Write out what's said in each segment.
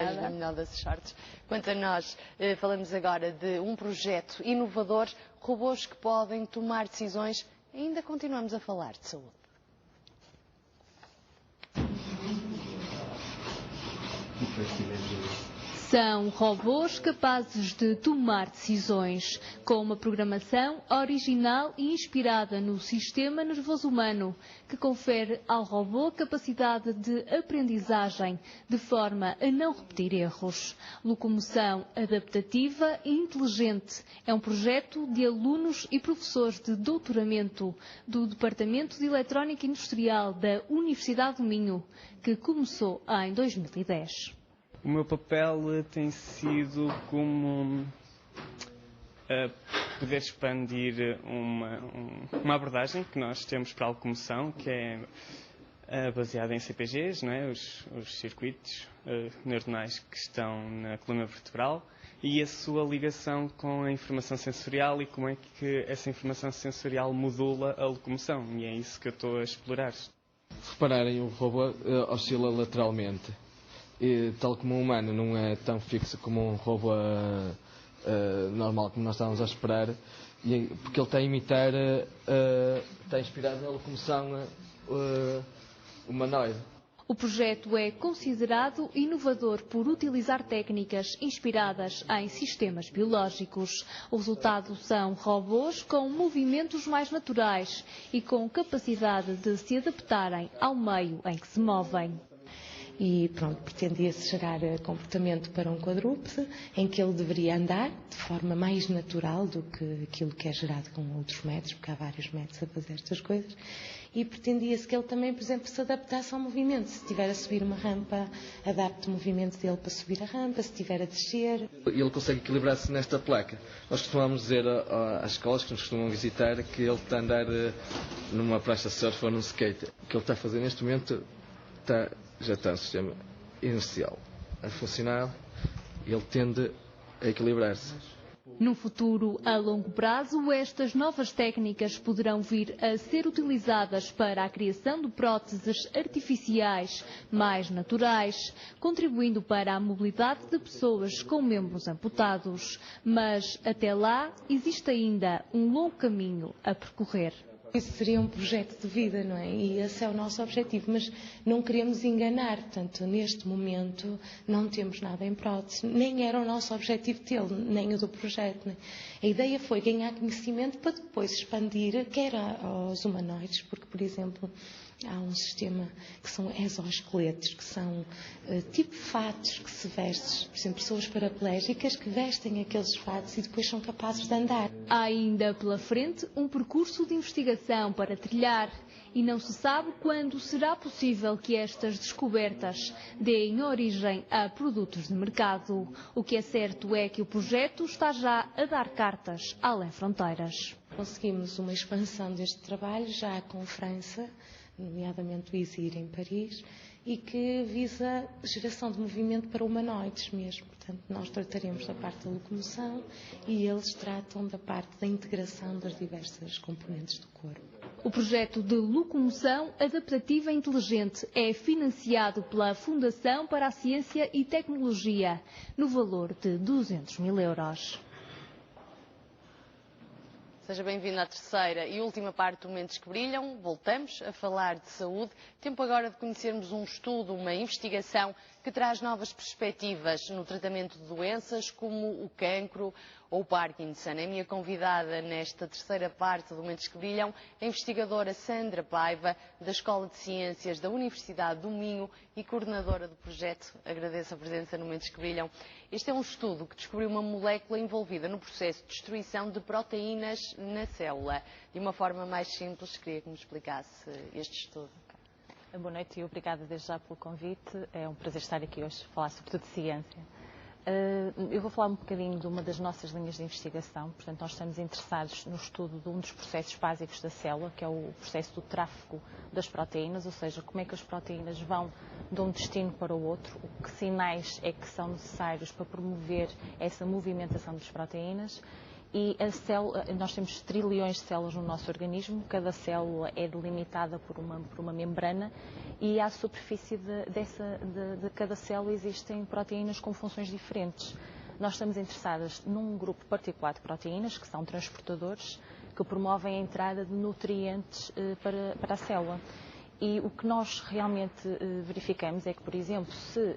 A melhor das sortes. Quanto a nós, falamos agora de um projeto inovador, robôs que podem tomar decisões. Ainda continuamos a falar de saúde. São robôs capazes de tomar decisões, com uma programação original e inspirada no sistema nervoso humano, que confere ao robô capacidade de aprendizagem, de forma a não repetir erros. Locomoção adaptativa e inteligente é um projeto de alunos e professores de doutoramento do Departamento de Eletrónica Industrial da Universidade do Minho, que começou em 2010. O meu papel tem sido como poder expandir uma abordagem que nós temos para a locomoção, que é baseada em CPGs, não é? Os circuitos neuronais que estão na coluna vertebral, e a sua ligação com a informação sensorial e como é que essa informação sensorial modula a locomoção. E é isso que eu estou a explorar. Se repararem, o robô oscila lateralmente. E, tal como um humano não é tão fixo como um robô normal como nós estávamos a esperar, porque ele está a imitar, está inspirado na locomoção humanoide. O projeto é considerado inovador por utilizar técnicas inspiradas em sistemas biológicos. O resultado são robôs com movimentos mais naturais e com capacidade de se adaptarem ao meio em que se movem. E pronto, pretendia-se gerar comportamento para um quadrúpede em que ele deveria andar de forma mais natural do que aquilo que é gerado com outros métodos, porque há vários métodos a fazer estas coisas, e pretendia-se que ele também, por exemplo, se adaptasse ao movimento. Se estiver a subir uma rampa, adapte o movimento dele para subir a rampa, se estiver a descer. Ele consegue equilibrar-se nesta placa. Nós costumamos dizer às escolas que nos costumam visitar que ele está a andar numa prancha de surf ou num skate. O que ele está a fazer neste momento já está no sistema inercial a funcionar e ele tende a equilibrar-se. No futuro, a longo prazo, estas novas técnicas poderão vir a ser utilizadas para a criação de próteses artificiais mais naturais, contribuindo para a mobilidade de pessoas com membros amputados. Mas, até lá, existe ainda um longo caminho a percorrer. Isso seria um projeto de vida, não é? E esse é o nosso objetivo, mas não queremos enganar. Portanto, neste momento não temos nada em prótese. Nem era o nosso objetivo tê-lo, nem o do projeto. Né? A ideia foi ganhar conhecimento para depois expandir, quer aos humanoides, porque, por exemplo, há um sistema que são exoesqueletos, que são tipo fatos que se vestem, por exemplo, pessoas paraplégicas que vestem aqueles fatos e depois são capazes de andar. Há ainda pela frente um percurso de investigação para trilhar e não se sabe quando será possível que estas descobertas deem origem a produtos de mercado. O que é certo é que o projeto está já a dar cartas além fronteiras. Conseguimos uma expansão deste trabalho já com França, nomeadamente o ISIR em Paris, e que visa geração de movimento para humanoides mesmo. Portanto, nós trataremos da parte da locomoção e eles tratam da parte da integração das diversas componentes do corpo. O projeto de locomoção adaptativa inteligente é financiado pela Fundação para a Ciência e Tecnologia, no valor de 200 mil euros. Seja bem-vindo à terceira e última parte do Mentes que Brilham. Voltamos a falar de saúde. Tempo agora de conhecermos um estudo, uma investigação que traz novas perspectivas no tratamento de doenças como o cancro ou o Parkinson. A minha convidada nesta terceira parte do Mentes que Brilham, a investigadora Sandra Paiva, da Escola de Ciências da Universidade do Minho e coordenadora do projeto. Agradeço a presença no Mentes que Brilham. Este é um estudo que descobriu uma molécula envolvida no processo de destruição de proteínas na célula. De uma forma mais simples, queria que me explicasse este estudo. Boa noite e obrigada desde já pelo convite. É um prazer estar aqui hoje a falar sobretudo de ciência. Eu vou falar um bocadinho de uma das nossas linhas de investigação. Portanto, nós estamos interessados no estudo de um dos processos básicos da célula, que é o processo do tráfego das proteínas, ou seja, como é que as proteínas vão de um destino para o outro, o que sinais é que são necessários para promover essa movimentação das proteínas. E a célula, nós temos trilhões de células no nosso organismo, cada célula é delimitada por uma membrana e à superfície de cada célula existem proteínas com funções diferentes. Nós estamos interessadas num grupo particular de proteínas, que são transportadores, que promovem a entrada de nutrientes para a célula. E o que nós realmente verificamos é que, por exemplo, se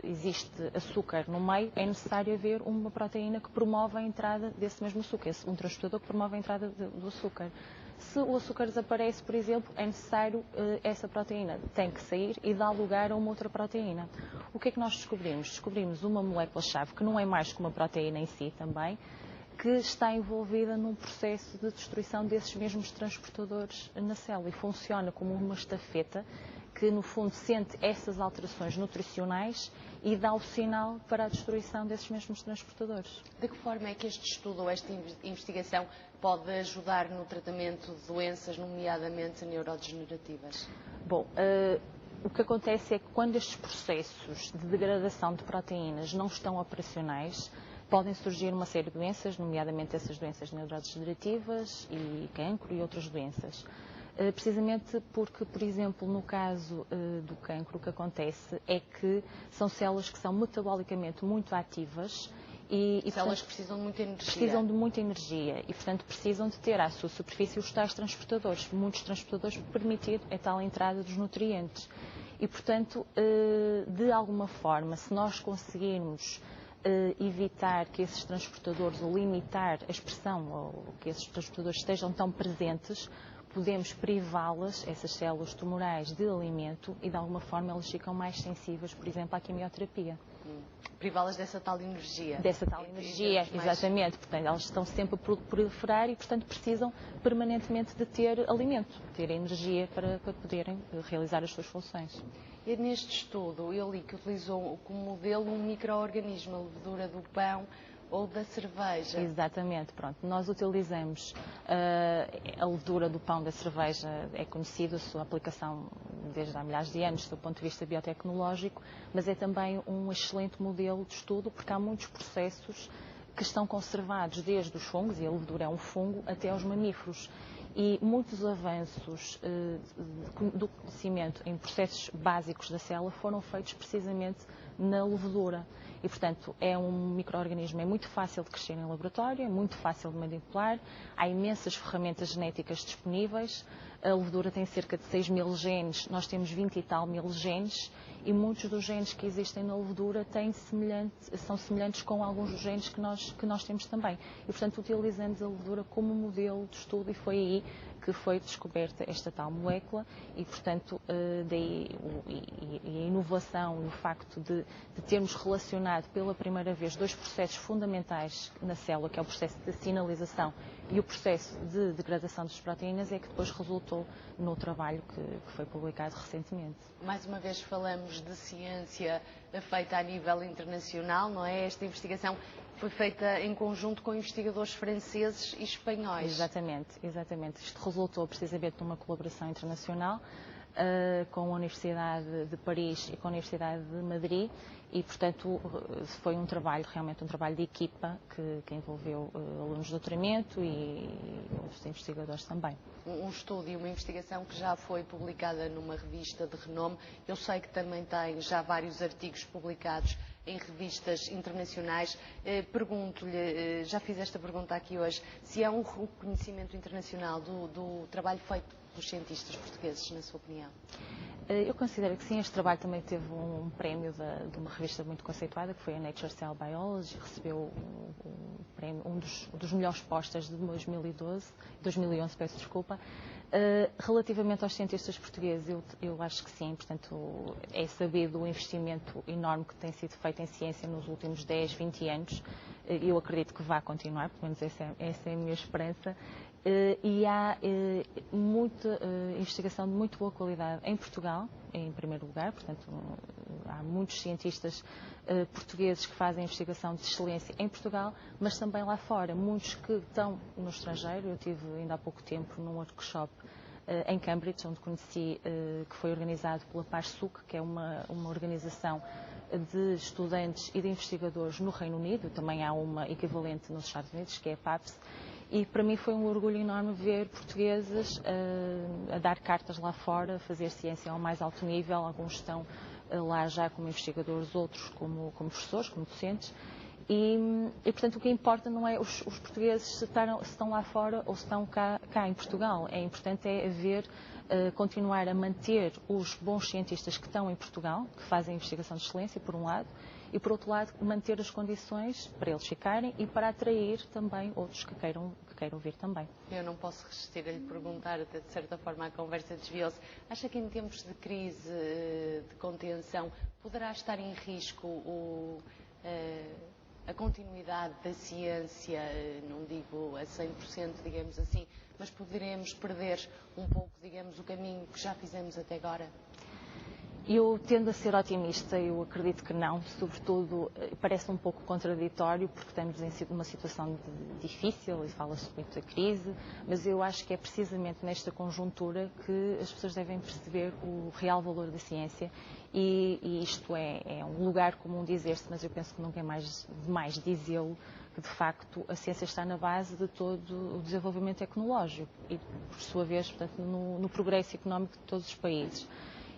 existe açúcar no meio, é necessário haver uma proteína que promove a entrada desse mesmo açúcar, um transportador que promove a entrada do açúcar. Se o açúcar desaparece, por exemplo, é necessário, essa proteína tem que sair e dar lugar a uma outra proteína. O que é que nós descobrimos? Descobrimos uma molécula-chave que não é mais que uma proteína em si também, que está envolvida num processo de destruição desses mesmos transportadores na célula e funciona como uma estafeta que, no fundo, sente essas alterações nutricionais e dá o sinal para a destruição desses mesmos transportadores. De que forma é que este estudo ou esta investigação pode ajudar no tratamento de doenças, nomeadamente neurodegenerativas? Bom, o que acontece é que quando estes processos de degradação de proteínas não estão operacionais, podem surgir uma série de doenças, nomeadamente essas doenças neurodegenerativas e cancro e outras doenças. Precisamente porque, por exemplo, no caso do cancro, o que acontece é que são células que são metabolicamente muito ativas e células que precisam de muita energia. Precisam de muita energia e, portanto, precisam de ter à sua superfície os tais transportadores, muitos transportadores para permitir a tal entrada dos nutrientes. E, portanto, de alguma forma, se nós conseguirmos evitar que esses transportadores ou limitar a expressão ou que esses transportadores estejam tão presentes, podemos privá-las, essas células tumorais, de alimento e de alguma forma elas ficam mais sensíveis, por exemplo, à quimioterapia. Privá-las dessa tal energia. Dessa tal energia, exatamente. Portanto, elas estão sempre a proliferar e, portanto, precisam permanentemente de ter alimento, ter energia para poderem realizar as suas funções. E neste estudo, eu li que utilizou como modelo um micro-organismo, a levedura do pão ou da cerveja. Exatamente, pronto. Nós utilizamos a levedura do pão da cerveja, é conhecida a sua aplicação desde há milhares de anos do ponto de vista biotecnológico, mas é também um excelente modelo de estudo porque há muitos processos que estão conservados desde os fungos, e a levedura é um fungo, até aos mamíferos. E muitos avanços do conhecimento em processos básicos da célula foram feitos precisamente na levedura. E, portanto, é um micro-organismo, é muito fácil de crescer em laboratório, é muito fácil de manipular, há imensas ferramentas genéticas disponíveis. A levedura tem cerca de 6.000 genes, nós temos 20 e tal mil genes, e muitos dos genes que existem na levedura são semelhantes com alguns dos genes que nós temos também. E, portanto, utilizamos a levedura como modelo de estudo e foi aí que foi descoberta esta tal molécula e, portanto, daí a inovação e o facto de termos relacionado pela primeira vez dois processos fundamentais na célula, que é o processo de sinalização e o processo de degradação das proteínas, é que depois resultou no trabalho que foi publicado recentemente. Mais uma vez falamos de ciência feita a nível internacional, não é? Esta investigação foi feita em conjunto com investigadores franceses e espanhóis. Exatamente, exatamente. Isto resultou precisamente numa colaboração internacional com a Universidade de Paris e com a Universidade de Madrid e, portanto, foi um trabalho, realmente um trabalho de equipa que envolveu alunos de doutoramento e os investigadores também. Um estudo e uma investigação que já foi publicada numa revista de renome. Eu sei que também tem já vários artigos publicados em revistas internacionais. Pergunto-lhe, já fiz esta pergunta aqui hoje, se há um reconhecimento internacional do trabalho feito pelos cientistas portugueses, na sua opinião? Eu considero que sim. Este trabalho também teve um prémio de uma revista muito conceituada, que foi a Nature Cell Biology, recebeu um dos melhores postas de 2011, peço desculpa. Relativamente aos cientistas portugueses, eu acho que sim, portanto, é sabido o investimento enorme que tem sido feito em ciência nos últimos 10, 20 anos. Eu acredito que vai continuar, pelo menos essa é a minha esperança. E há muita investigação de muito boa qualidade em Portugal, em primeiro lugar, portanto, há muitos cientistas portugueses que fazem investigação de excelência em Portugal, mas também lá fora, muitos que estão no estrangeiro. Eu tive ainda há pouco tempo num workshop em Cambridge, onde conheci, que foi organizado pela PARSUC, que é uma organização de estudantes e de investigadores no Reino Unido, também há uma equivalente nos Estados Unidos, que é a PAPS, e para mim foi um orgulho enorme ver portugueses a dar cartas lá fora, a fazer ciência ao mais alto nível. Alguns estão lá já como investigadores, outros como professores, como docentes. E, portanto, o que importa não é os portugueses se estão lá fora ou se estão cá em Portugal. É importante ver, continuar a manter os bons cientistas que estão em Portugal, que fazem investigação de excelência, por um lado, e, por outro lado, manter as condições para eles ficarem e para atrair também outros que queiram vir também. Eu não posso resistir a lhe perguntar, até de certa forma a conversa desviou-se. Acha que em tempos de crise, de contenção, poderá estar em risco a continuidade da ciência, não digo a 100%, digamos assim, mas poderemos perder um pouco, digamos, o caminho que já fizemos até agora? Eu tendo a ser otimista, eu acredito que não, sobretudo parece um pouco contraditório porque estamos em uma situação difícil e fala-se muito da crise, mas eu acho que é precisamente nesta conjuntura que as pessoas devem perceber o real valor da ciência e isto é um lugar comum dizer-se, mas eu penso que nunca é demais dizê-lo, que de facto a ciência está na base de todo o desenvolvimento tecnológico e, por sua vez, portanto, no progresso económico de todos os países.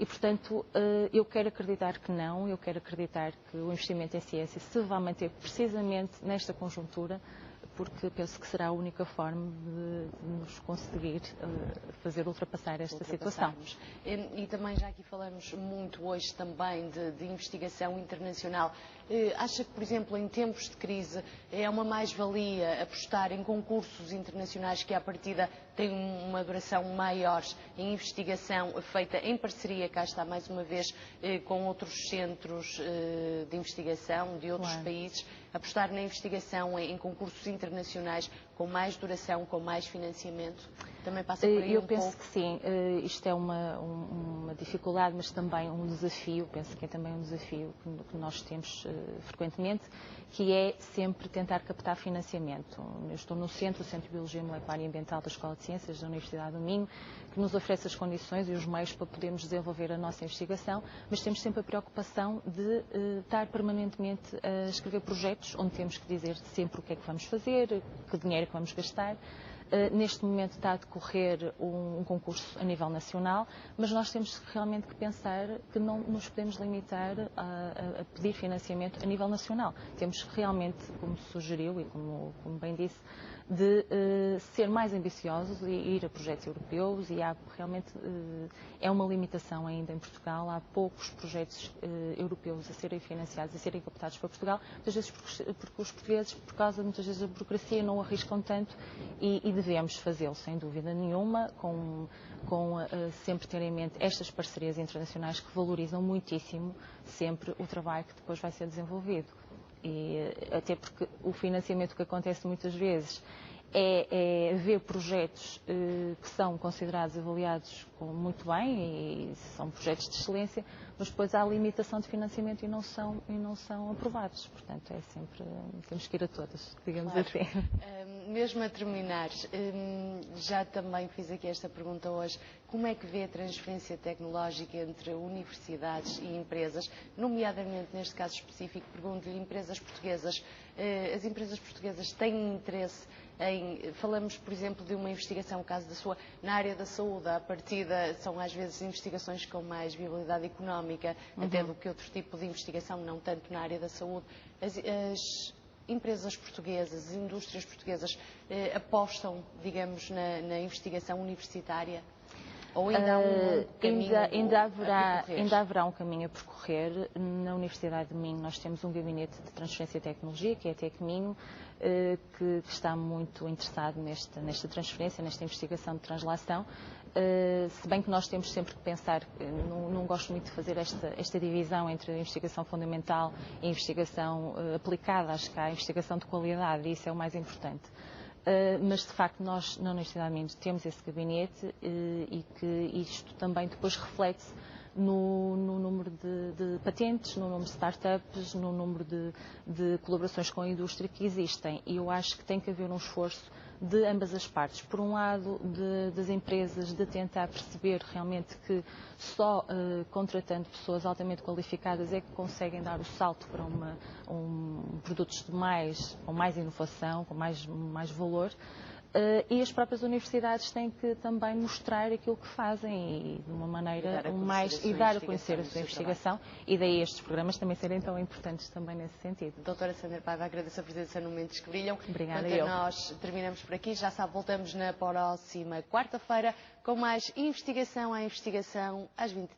E, portanto, eu quero acreditar que não, eu quero acreditar que o investimento em ciência se vai manter precisamente nesta conjuntura, porque penso que será a única forma de nos conseguir fazer ultrapassar esta situação. E também, já aqui falamos muito hoje também de investigação internacional. Acha que, por exemplo, em tempos de crise, é uma mais-valia apostar em concursos internacionais que, à partida, têm uma duração maior, em investigação feita em parceria, cá está mais uma vez, com outros centros de investigação de outros países, apostar na investigação em concursos internacionais com mais duração, com mais financiamento? Também passa por aí Eu penso que sim. Isto é uma dificuldade, mas também um desafio. Penso que é também um desafio que nós temos frequentemente, que é sempre tentar captar financiamento. Eu estou no Centro de Biologia Molecular e Ambiental da Escola de Ciências da Universidade do Minho, que nos oferece as condições e os meios para podermos desenvolver a nossa investigação, mas temos sempre a preocupação de estar permanentemente a escrever projetos onde temos que dizer sempre o que é que vamos fazer, que dinheiro é que vamos gastar. Neste momento está a decorrer um concurso a nível nacional, mas nós temos realmente que pensar que não nos podemos limitar a pedir financiamento a nível nacional. Temos realmente, como sugeriu e como bem disse, de ser mais ambiciosos e ir a projetos europeus, e há realmente é uma limitação ainda em Portugal. Há poucos projetos europeus a serem financiados, a serem captados para Portugal, muitas vezes porque os portugueses, por causa muitas vezes da burocracia, não arriscam tanto e devemos fazê-lo, sem dúvida nenhuma, com sempre ter em mente estas parcerias internacionais que valorizam muitíssimo sempre o trabalho que depois vai ser desenvolvido. E até porque o financiamento que acontece muitas vezes é ver projetos que são considerados e avaliados muito bem e são projetos de excelência, mas depois há limitação de financiamento e não são aprovados. Portanto, é sempre, temos que ir a todas, digamos assim. Mesmo a terminar, já também fiz aqui esta pergunta hoje, como é que vê a transferência tecnológica entre universidades e empresas, nomeadamente neste caso específico, pergunto-lhe, empresas portuguesas, as empresas portuguesas têm interesse falamos, por exemplo, de uma investigação, o caso da sua, na área da saúde, à partida são às vezes investigações com mais viabilidade económica, até do que outro tipo de investigação, não tanto na área da saúde. As empresas portuguesas, as indústrias portuguesas apostam, digamos, na investigação universitária? Ou ainda há um caminho ainda haverá um caminho a percorrer. Na Universidade de Minho nós temos um gabinete de transferência de tecnologia, que é a TecMinho, que está muito interessado nesta transferência, nesta investigação de translação. Se bem que nós temos sempre que pensar, não gosto muito de fazer esta divisão entre a investigação fundamental e a investigação aplicada. Acho que há a investigação de qualidade e isso é o mais importante. Mas, de facto, nós na Universidade de Minho temos esse gabinete e que isto também depois reflete-se no número de patentes, no número de startups, no número de colaborações com a indústria que existem. E eu acho que tem que haver um esforço de ambas as partes. Por um lado, das empresas de tentar perceber realmente que só contratando pessoas altamente qualificadas é que conseguem dar o salto para produtos com mais inovação, com mais valor. E as próprias universidades têm que também mostrar aquilo que fazem e de uma maneira e dar a conhecer a sua investigação, e daí estes programas também serem tão importantes também nesse sentido. Doutora Sandra Paiva, agradeço a presença no Mentes que Brilham. Obrigada. Nós terminamos por aqui, já sabe, voltamos na próxima quarta-feira com mais investigação às 20h.